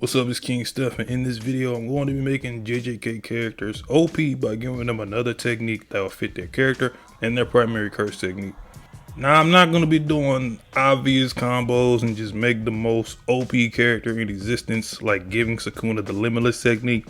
What's up, it's King Steph, and in this video I'm going to be making JJK characters OP by giving them another technique that will fit their character and their primary curse technique. Now I'm not going to be doing obvious combos and just make the most OP character in existence, like giving Sukuna the limitless technique.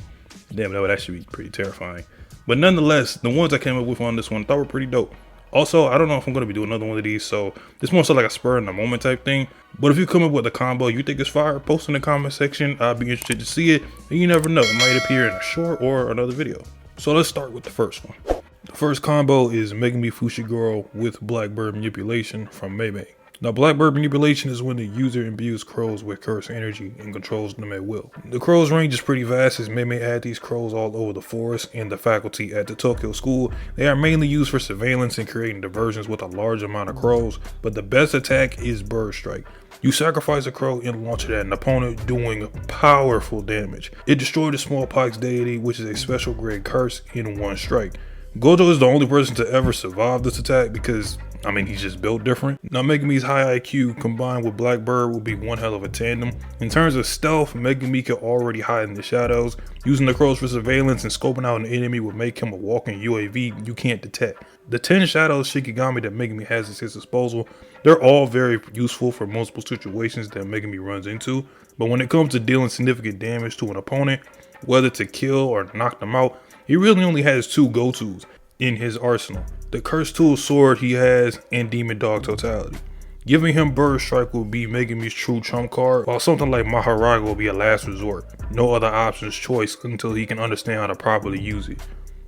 Damn, that would actually be pretty terrifying. But nonetheless, the ones I came up with on this one I thought were pretty dope. Also, I don't know if I'm going to be doing another one of these, so it's more so like a spur in the moment type thing. But if you come up with a combo you think is fire, post in the comment section. I'll be interested to see it, and you never know, it might appear in a short or another video. So let's start with the first one. The first combo is Megumi Fushiguro with Blackbird Manipulation from Mei. Now, Blackbird Manipulation is when the user imbues crows with curse energy and controls them at will. The crows' range is pretty vast, as Mei had these crows all over the forest and the faculty at the Tokyo school. They are mainly used for surveillance and creating diversions with a large amount of crows, but the best attack is Bird Strike. You sacrifice a crow and launch it at an opponent, doing powerful damage. It destroyed the Smallpox deity, which is a special grade curse, in one strike. Gojo is the only person to ever survive this attack because, I mean, he's just built different. Now, Megumi's high IQ combined with Blackbird will be one hell of a tandem. In terms of stealth, Megumi can already hide in the shadows. Using the crows for surveillance and scoping out an enemy will make him a walking UAV you can't detect. The 10 shadows Shikigami that Megumi has at his disposal, they're all very useful for multiple situations that Megumi runs into. But when it comes to dealing significant damage to an opponent, whether to kill or knock them out, he really only has two go-tos in his arsenal: the Curse Tool Sword he has and Demon Dog Totality. Giving him Bird Strike will be Megumi's true trump card, while something like Maharaga will be a last resort. No other options choice until he can understand how to properly use it.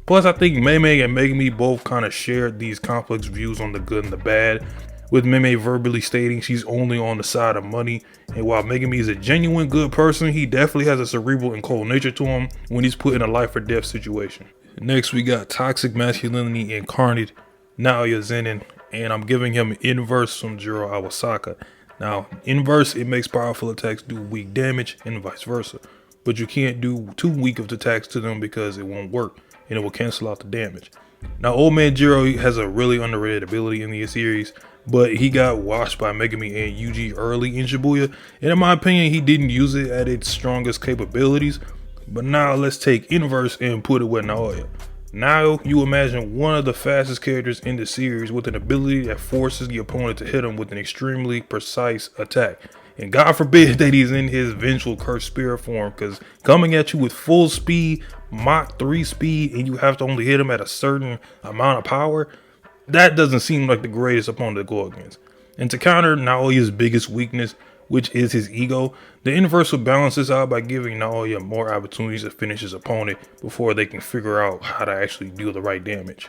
Plus, I think Mei and Megumi both kind of shared these complex views on the good and the bad, with Mei verbally stating she's only on the side of money, and while Megumi is a genuine good person, he definitely has a cerebral and cold nature to him when he's put in a life or death situation. Next, we got Toxic Masculinity Incarnate, Naoya Zenin, and I'm giving him Inverse from Jiro Awasaka. Now, Inverse, it makes powerful attacks do weak damage and vice versa, but you can't do too weak of attacks to them because it won't work, and it will cancel out the damage. Now, Old Man Jiro has a really underrated ability in the series, but he got washed by Megumi and Yuji early in Shibuya, and in my opinion, he didn't use it at its strongest capabilities. But now let's take Inverse and put it with Naoya. Now you imagine one of the fastest characters in the series with an ability that forces the opponent to hit him with an extremely precise attack. And God forbid that he's in his vengeful cursed spirit form, because coming at you with full speed, Mach 3 speed, and you have to only hit him at a certain amount of power, that doesn't seem like the greatest opponent to go against. And to counter Naoya's biggest weakness, which is his ego, the Inverse will balance this out by giving Naoya more opportunities to finish his opponent before they can figure out how to actually do the right damage.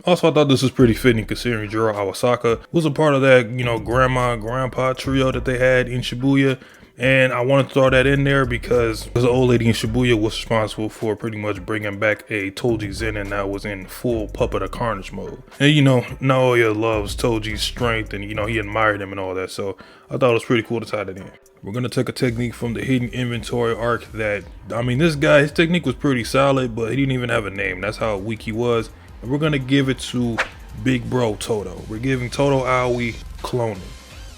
Also, I thought this was pretty fitting considering Jiro Awasaka was a part of that, grandma and grandpa trio that they had in Shibuya. And I wanted to throw that in there because the old lady in Shibuya was responsible for pretty much bringing back a Toji Zenin that was in full Puppet of Carnage mode. And Naoya loves Toji's strength and he admired him and all that. So I thought it was pretty cool to tie that in. We're going to take a technique from the Hidden Inventory arc that, this guy, his technique was pretty solid, but he didn't even have a name. That's how weak he was. And we're going to give it to Big Bro Toto. We're giving Toto Aoi cloning.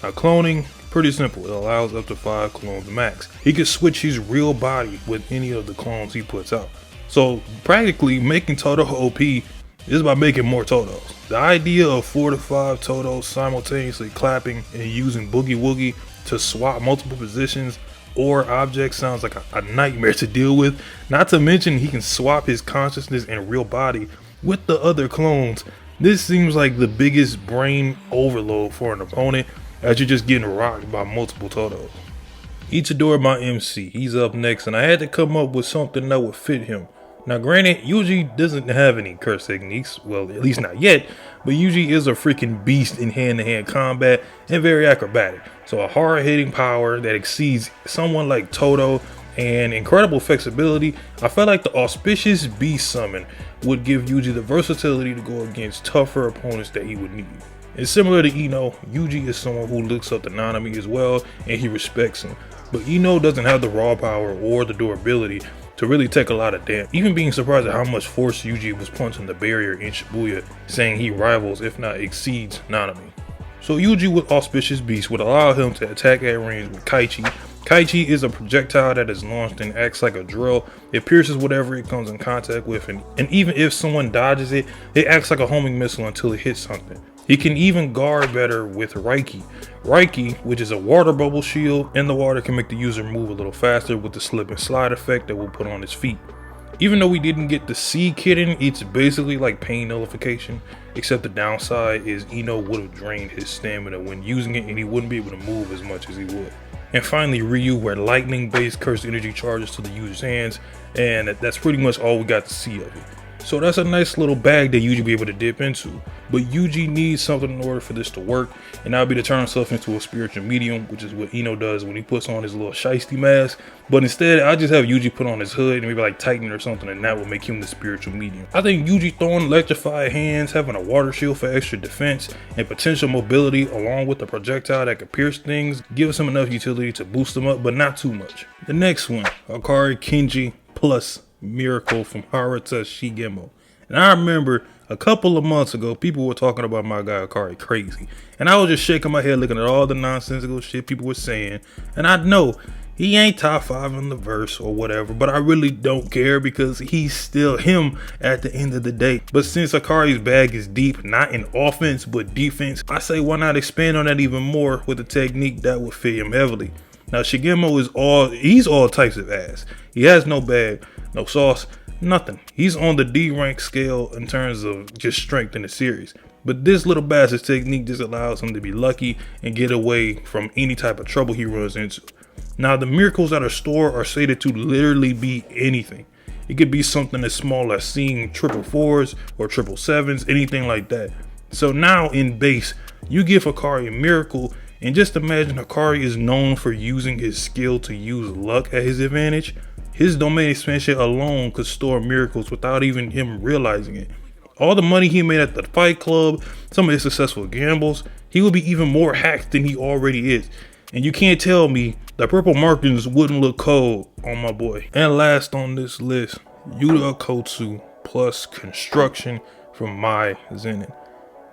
Now, cloning, pretty simple. It allows up to 5 clones max. He can switch his real body with any of the clones he puts out. So practically making Toto OP is by making more Totos. The idea of 4 to 5 Totos simultaneously clapping and using Boogie Woogie to swap multiple positions or objects sounds like a nightmare to deal with. Not to mention he can swap his consciousness and real body with the other clones. This seems like the biggest brain overload for an opponent, as you're just getting rocked by multiple Totos. Ichidori, my MC, he's up next, and I had to come up with something that would fit him. Now granted, Yuji doesn't have any curse techniques, well, at least not yet, but Yuji is a freaking beast in hand-to-hand combat and very acrobatic. So a hard-hitting power that exceeds someone like Toto and incredible flexibility. I felt like the Auspicious Beast Summon would give Yuji the versatility to go against tougher opponents that he would need. And similar to Ino, Yuji is someone who looks up to Nanami as well, and he respects him. But Ino doesn't have the raw power or the durability to really take a lot of damage. Even being surprised at how much force Yuji was punching the barrier in Shibuya, saying he rivals, if not exceeds, Nanami. So Yuji with Auspicious Beast would allow him to attack at range with Kaichi Kaichi is a projectile that is launched and acts like a drill. It pierces whatever it comes in contact with, and even if someone dodges it, it acts like a homing missile until it hits something. He can even guard better with Reiki. Reiki, which is a water bubble shield, in the water can make the user move a little faster with the slip and slide effect that will put on his feet. Even though we didn't get to see Kitten, it's basically like pain nullification, except the downside is Ino would have drained his stamina when using it and he wouldn't be able to move as much as he would. And finally Ryu, where lightning based cursed energy charges to the user's hands, and that's pretty much all we got to see of it. So that's a nice little bag that Yuji be able to dip into. But Yuji needs something in order for this to work, and that would be to turn himself into a spiritual medium, which is what Ino does when he puts on his little shiesty mask. But instead, I just have Yuji put on his hood and maybe like tighten it or something, and that will make him the spiritual medium. I think Yuji throwing electrified hands, having a water shield for extra defense, and potential mobility along with the projectile that could pierce things gives him enough utility to boost him up, but not too much. The next one, Akari Kenji plus Miracle from Haruta Shigemo. And I remember a couple of months ago, people were talking about my guy Akari crazy. And I was just shaking my head looking at all the nonsensical shit people were saying. And I know he ain't top 5 in the verse or whatever, but I really don't care because he's still him at the end of the day. But since Akari's bag is deep, not in offense, but defense, I say why not expand on that even more with a technique that would fit him heavily. Now Shigemo is he's all types of ass. He has no bag, no sauce, nothing. He's on the D rank scale in terms of just strength in the series. But this little bastard's technique just allows him to be lucky and get away from any type of trouble he runs into. Now the miracles that are stored are stated to literally be anything. It could be something as small as seeing 444s or 777s, anything like that. So now in base, you give Akari a miracle, and just imagine Akari is known for using his skill to use luck at his advantage. His domain expansion alone could store miracles without even him realizing it. All the money he made at the fight club, some of his successful gambles, he will be even more hacked than he already is. And you can't tell me that purple markings wouldn't look cold on my boy. And last on this list, Yuta Kotsu plus construction from Mai Zenin.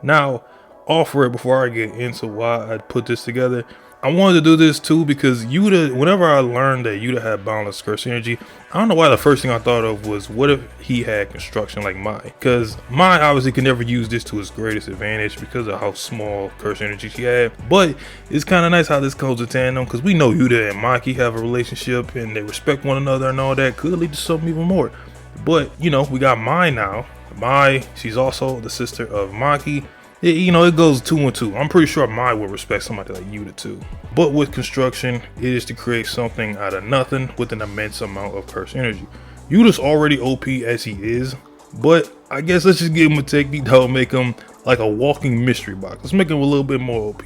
Now, offer it before I get into why I put this together. I wanted to do this too because Yuta, whenever I learned that Yuta had boundless curse energy, I don't know why the first thing I thought of was what if he had construction like Mai? Because Mai obviously could never use this to his greatest advantage because of how small curse energy she had. But it's kind of nice how this goes in tandem because we know Yuta and Maki have a relationship and they respect one another and all that. Could lead to something even more. But you know, we got Mai now. Mai, she's also the sister of Maki. It goes 2 and 2. I'm pretty sure Mai would respect somebody like Yuta too. But with construction, it is to create something out of nothing with an immense amount of curse energy. Yuta's already OP as he is, but I guess let's just give him a technique that will make him like a walking mystery box. Let's make him a little bit more OP.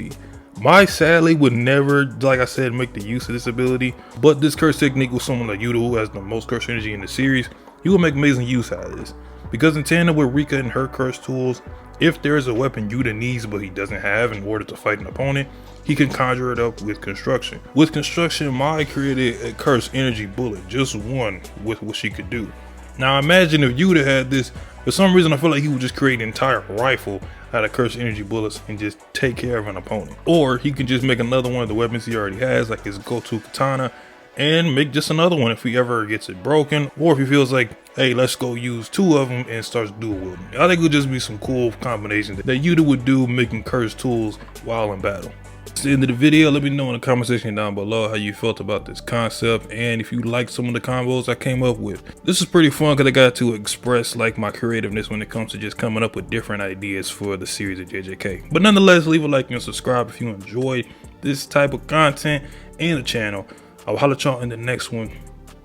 Mai sadly would never, like I said, make the use of this ability, but this curse technique with someone like Yuta who has the most curse energy in the series, he will make amazing use out of this. Because in tandem with Rika and her curse tools, if there is a weapon Yuta needs but he doesn't have in order to fight an opponent, he can conjure it up with construction. With construction, Mai created a curse energy bullet, just one with what she could do. Now imagine if Yuta had this, for some reason I feel like he would just create an entire rifle out of curse energy bullets and just take care of an opponent. Or he can just make another one of the weapons he already has, like his go-to katana, and make just another one if he ever gets it broken, or if he feels like, hey, let's go use 2 of them and starts dual wielding. I think it would just be some cool combinations that Yuta would do making cursed tools while in battle. That's the end of the video. Let me know in the comment section down below how you felt about this concept and if you liked some of the combos I came up with. This is pretty fun because I got to express like my creativeness when it comes to just coming up with different ideas for the series of JJK. But nonetheless, leave a like and subscribe if you enjoyed this type of content and the channel. I'll holler at y'all in the next one.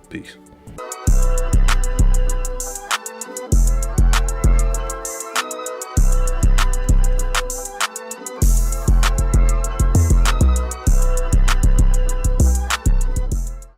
Peace.